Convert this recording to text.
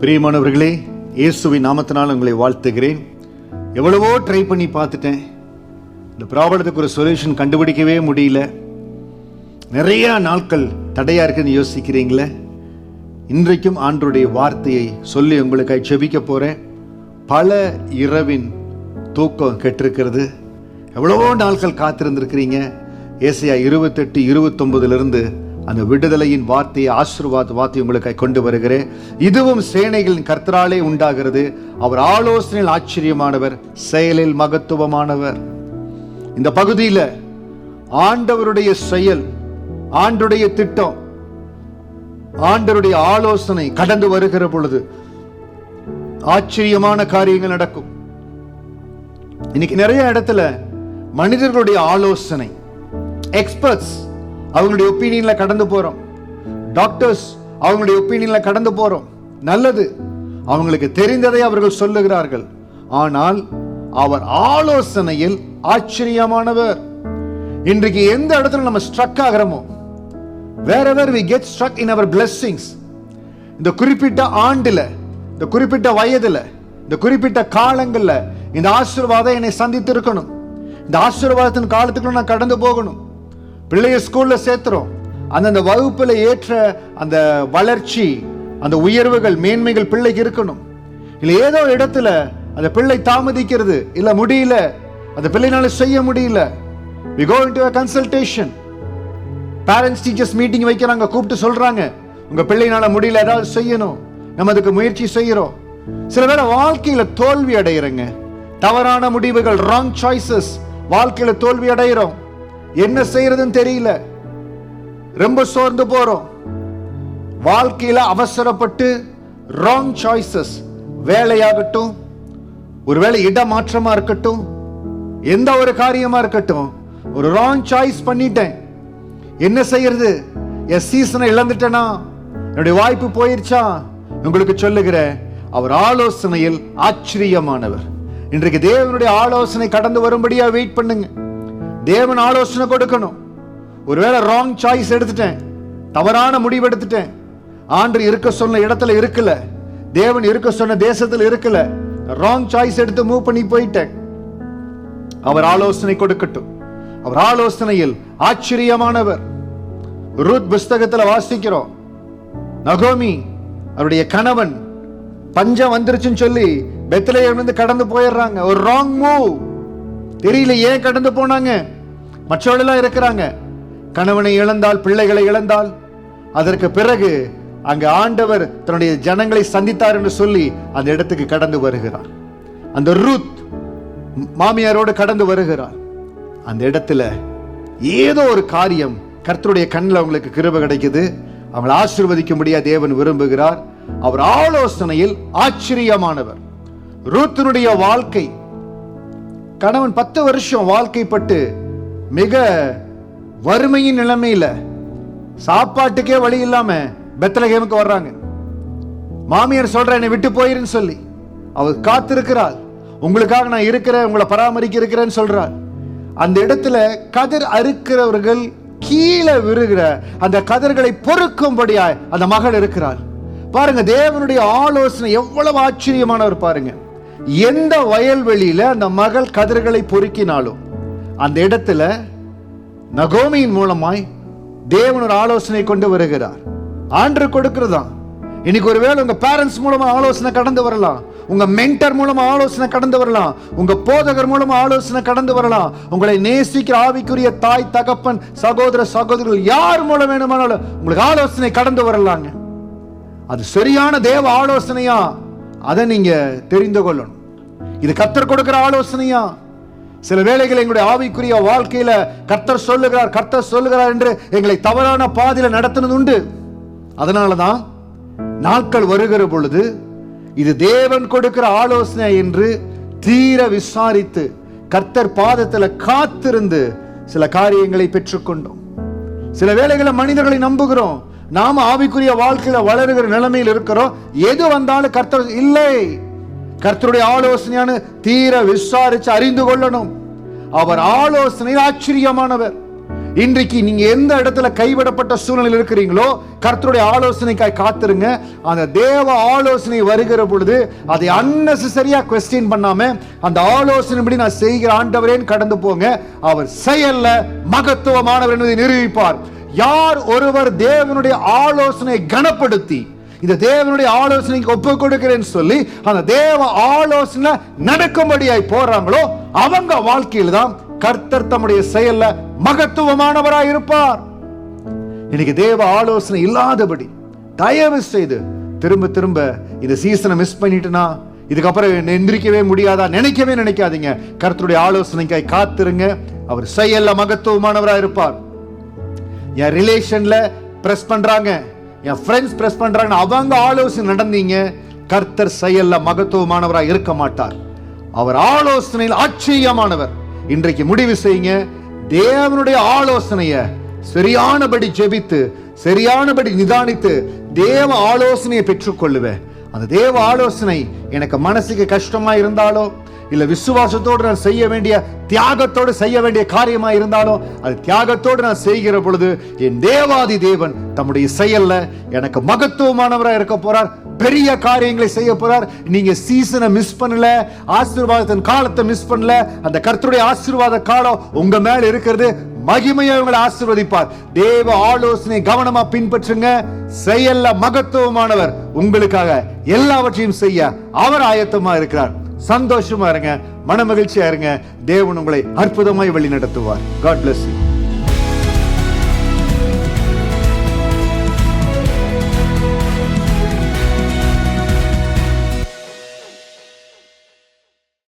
பிரியமானவர்களே, இயேசுவின் நாமத்தினால் உங்களை வாழ்த்துகிறேன். எவ்வளவோ ட்ரை பண்ணி பார்த்துட்டேன், இந்த ப்ராப்ளத்துக்கு ஒரு சொல்யூஷன் கண்டுபிடிக்கவே முடியல. நிறைய நாட்கள் தடையா இருக்குன்னு யோசிக்கிறீங்களே, இன்றைக்கும் ஆண்டவருடைய வார்த்தையை சொல்லி உங்களுக்காக ஜெபிக்க போறேன். பல இரவின் தூக்கம் கெட்டிருக்கிறது. எவ்வளவோ நாட்கள் காத்திருந்திருக்கிறீங்க. ஏசாயா 28:29 அந்த விடுதலையின் வார்த்தையை, ஆசீர்வாத வார்த்தையை உங்களுக்காக கொண்டு வருகிறேன். இதுவும் சேனைகளின் கர்த்தராலே உண்டாகிறது. அவர் ஆலோசனையில் ஆச்சரியமானவர், செயலில் மகத்துவமானவர். இந்த பகுதியில் ஆண்டவருடைய செயல், ஆண்டவருடைய திட்டம், ஆண்டவருடைய ஆலோசனை கடந்து வருகிற பொழுது ஆச்சரியமான காரியங்கள் நடக்கும். இன்னைக்கு நிறைய இடத்துல மனிதர்களுடைய ஆலோசனை, எக்ஸ்பர்ட்ஸ் அவங்களுடைய ஒப்பீனியன்ல கடந்து போறோம். டாக்டர்ஸ் அவங்களுடைய ஒப்பீனியன்ல கடந்து போறோம். நல்லது, அவங்களுக்கு தெரிந்ததை அவர்கள் சொல்லுகிறார்கள். ஆனால் அவர் ஆலோசனையில் ஆச்சரியமானவர். இன்றைக்கு எந்த இடத்துல நம்ம struck ஆகிறோமோ, wherever we get struck in our blessings, இந்த குறிப்பிட்ட ஆண்டுல, இந்த குறிப்பிட்ட வயதுல, இந்த குறிப்பிட்ட காலங்கள்ல இந்த ஆசீர்வாதம் என்னை சந்தித்து இருக்கணும். இந்த ஆசீர்வாதத்தின் காலத்துக்குள்ள நான் கடந்து போகணும். பிள்ளைய ஸ்கூல்ல சேர்த்துறோம், அந்த வகுப்புல ஏற்ற அந்த வளர்ச்சி, அந்த உயர்வுகள், மேன்மைகள் பிள்ளைக்கு இருக்கணும். இல்ல ஏதோ இடத்துல அந்த பிள்ளை தாமதிக்கிறது, இல்ல முடியல, அந்த பிள்ளைனால செய்ய முடியல. we go into a consultation, parents teachers meeting வைக்கிறாங்க, கூப்பிட்டு சொல்றாங்க உங்க பிள்ளைனால முடியல, ஏதாவது செய்யணும். நம்ம அதுக்கு முயற்சி செய்யறோம். சில வேளை வாழ்க்கையில தோல்வி அடைகிறங்க, தவறான முடிவுகள், ராங் சாய்ஸஸ், வாழ்க்கையில தோல்வி அடைகிறோம். என்ன செய்யறதுன்னு தெரியல, ரொம்ப சோர்ந்து போறோம். வாழ்க்கையில அவசரப்பட்டு ராங் சாய்ஸஸ், வேலையாகட்டும், ஒருவேளை இடமாற்றமா இருக்கட்டும், எந்த ஒரு காரியமா இருக்கட்டும், ஒரு ராங் சாய்ஸ் பண்ணிட்டேன். என்ன செய்யறது? என் சீசனை இழந்துட்டேனா, என்னுடைய வாய்ப்பு போயிருச்சா? உங்களுக்கு சொல்லுகிறேன், அவர் ஆலோசனையில் ஆச்சரியமானவர். இன்றைக்கு தேவனுடைய ஆலோசனை கடந்து வரும்படியா வெயிட் பண்ணுங்க. தேவன் ஆலோசனை கொடுக்கணும். ஒருவேளை ராங் சாய்ஸ் எடுத்துட்டேன், தவறான முடிவு எடுத்துட்டேன், ஆண்டு இருக்க சொன்ன இடத்துல இருக்கல, தேவன் இருக்க சொன்ன தேசத்துல இருக்கல, ராங் சாய்ஸ் எடுத்து மூவ் பண்ணி போயிட்டேன். அவர் ஆலோசனை கொடுக்கட்டும். அவர் ஆலோசனையில் ஆச்சரியமானவர். ரூத் புஸ்தகத்துல வாசிக்கிறோம், நகோமி அவருடைய கணவன் பஞ்சம் வந்துருச்சுன்னு சொல்லி பெத்லகேமிலிருந்து கடந்து போயிடுறாங்க. ஒரு ராங் மூவ், தெரியல ஏன் கடந்து போனாங்க. மற்றவர்களெல்லாம் இருக்கிறாங்க, கணவனை இழந்தால், பிள்ளைகளை இழந்தால், அதற்கு பிறகு அங்க ஆண்டவர் தன்னுடைய ஜனங்களை சந்தித்தார் என்று சொல்லி அந்த இடத்துக்கு கடந்து வருகிறார். அந்த ரூத் மாமியாரோடு கடந்து வருகிறார். அந்த இடத்துல ஏதோ ஒரு காரியம், கர்த்தருடைய கண்ணில் அவங்களுக்கு கிருபை கிடைக்குது. அவங்களை ஆசீர்வதிக்கும்படியா தேவன் விரும்புகிறார். அவர் ஆலோசனையில் ஆச்சரியமானவர். ரூத்தினுடைய வாழ்க்கை, கணவன் 10 வருஷம் வாழ்க்கைப்பட்டு மிக வறுமையின் நிலைமையில, சாப்பாட்டுக்கே வழி இல்லாம பெத்லகேமுக்கு வர்றாங்க. மாமியார் சொல்ற என்னை விட்டு போயிருன்னு சொல்லி அவர் காத்திருக்கிறாள். உங்களுக்காக நான் இருக்கிறேன், உங்களை பராமரிக்க இருக்கிறேன்னு சொல்றார். அந்த இடத்துல கதிர் அறுக்கிறவர்கள் கீழே விழுகிற அந்த கதிர்களை பொறுக்கும்படியாய் அந்த மகள் இருக்கிறார். பாருங்க, தேவனுடைய ஆலோசனை எவ்வளவு ஆச்சரியமானவர் பாருங்க. எந்த வயல்வெளியில அந்த மகள் கதிர்களை பொறுக்கினாலும் அந்த இடத்துல நகோமியின் மூலமாய் தேவன் ஒரு ஆலோசனை கொண்டு வருகிறார். ஆண்டு கொடுக்கிறதா. இன்னைக்கு ஒருவேளை உங்க பேரண்ட்ஸ் மூலமா ஆலோசனை கடந்து வரலாம், உங்க மென்டர் மூலமா ஆலோசனை கடந்து வரலாம், உங்க போதகர் மூலமா ஆலோசனை கடந்து வரலாம், உங்களை நேசிக்கிற ஆவிக்குரிய தாய், தகப்பன், சகோதர சகோதரிகள் யார் மூலம் வேணுமானாலும் உங்களுக்கு ஆலோசனை கடந்து வரலாங்க. அது சரியான தேவ ஆலோசனையா, அதை நீங்க தெரிந்து கொள்ளணும். இது கர்த்தர் கொடுக்கிற ஆலோசனையா? சில வேளைகள் எங்களுடைய ஆவிக்குரிய வாழ்க்கையில கர்த்தர் சொல்லுகிறார் என்று எங்களை தவறான பாதையில நடத்தினது உண்டு. அதனாலதான் நாட்கள் வருகிற பொழுது இது தேவன் கொடுக்கிற ஆலோசனை என்று தீர விசாரித்து கர்த்தர் பாதத்துல காத்திருந்து சில காரியங்களை பெற்றுக்கொண்டோம். சில வேளைகளை மனிதர்களை நம்புகிறோம், நாம ஆவிக்குரிய வாழ்க்கையில வளருகிற நிலைமையில் இருக்கிறோம். எது வந்தாலும் கர்த்தர் இல்லை, கர்த்தருடைய ஆலோசனையான தீர விசாரிச்சு அறிந்து கொள்ளணும். அவர் ஆலோசனை ஆச்சரியமானவர். இன்றைக்கு நீங்க எந்த இடத்துல கைவிடப்பட்ட சூழ்நிலையில் இருக்கிறீங்களோ, கர்த்தருடைய ஆலோசனைக்காய் காத்திருங்க. அந்த தேவ ஆலோசனை வருகிற பொழுது அதை அன்னெசரியா குவெஸ்டின் பண்ணாம அந்த ஆலோசனைப்படி நான் செய்கிற ஆண்டவரேன்னு கடந்து போங்க. அவர் செயல்ல மகத்துவமானவர் என்பதை நிரூபிப்பார். யார் ஒருவர் தேவனுடைய ஆலோசனை கனப்படுத்தி இந்த தேவனுடைய ஆலோசனைக்கு ஒப்பு கொடுக்கிறேன்னு சொல்லி அந்த தேவ ஆலோசனை நடக்கும்படியாய் போறாங்களோ, அவங்க வாழ்க்கையில் தான் கர்த்தர் தம்முடைய செயல்ல மகத்துவமானவராய் இருப்பார். இன்னைக்கு தேவ ஆலோசனை இல்லாதபடி தயவு செய்து திரும்ப திரும்ப இந்த சீசனை மிஸ் பண்ணிட்டுனா இதுக்கப்புறம் எந்திரிக்கவே முடியாதா நினைக்கவே நினைக்காதீங்க. கர்த்தருடைய ஆலோசனைக்காய் காத்திருங்க. அவர் செயல்ல மகத்துவமானவராய் இருப்பார். என் ரிலேஷன்ல பிரஸ் பண்றாங்க, என் ஃப்ரெண்ட்ஸ் பிரஸ் பண்றாங்க, அவங்க ஆலோசனை நடந்தீங்க, கர்த்தர் செயல்ல மகத்துவமானவராய் இருக்க மாட்டார். அவர் ஆலோசனையில் ஆச்சரியமானவர். இன்றைக்கு முடிவு செய்யுங்க, தேவனுடைய ஆலோசனைய சரியானபடி ஜெபித்து சரியானபடி நிதானித்து தேவ ஆலோசனையை பெற்றுக்கொள்ளுவேன். அந்த தேவ ஆலோசனை எனக்கு மனசுக்கு கஷ்டமா இருந்தாலோ, இல்ல விசுவாசத்தோடு நான் செய்ய வேண்டிய தியாகத்தோடு செய்ய வேண்டிய காரியமா இருந்தாலும் அது தியாகத்தோடு நான் செய்கிற பொழுது என் தேவாதி தேவன் தம்முடைய செயல்ல எனக்கு மகத்துவமானவராக இருக்க போறார். பெரிய காரியங்களை செய்ய போறார். நீங்க சீசனை மிஸ் பண்ணல, ஆசீர்வாதத்தின் காலத்தை மிஸ் பண்ணல. அந்த கர்த்தருடைய ஆசீர்வாத காலம் உங்க மேல இருக்கிறது. மகிமையை உங்களை ஆசீர்வதிப்பார். தேவ ஆலோசனை கவனமா பின்பற்றுங்க. செயல்ல மகத்துவமானவர் உங்களுக்காக எல்லாவற்றையும் செய்ய அவர் ஆயத்தமா இருக்கிறார். சந்தோஷமா இருங்க, மன மகிழ்ச்சியா இருங்க. தேவன் உங்களை அற்புதமாய் வழி நடத்துவார். God bless you.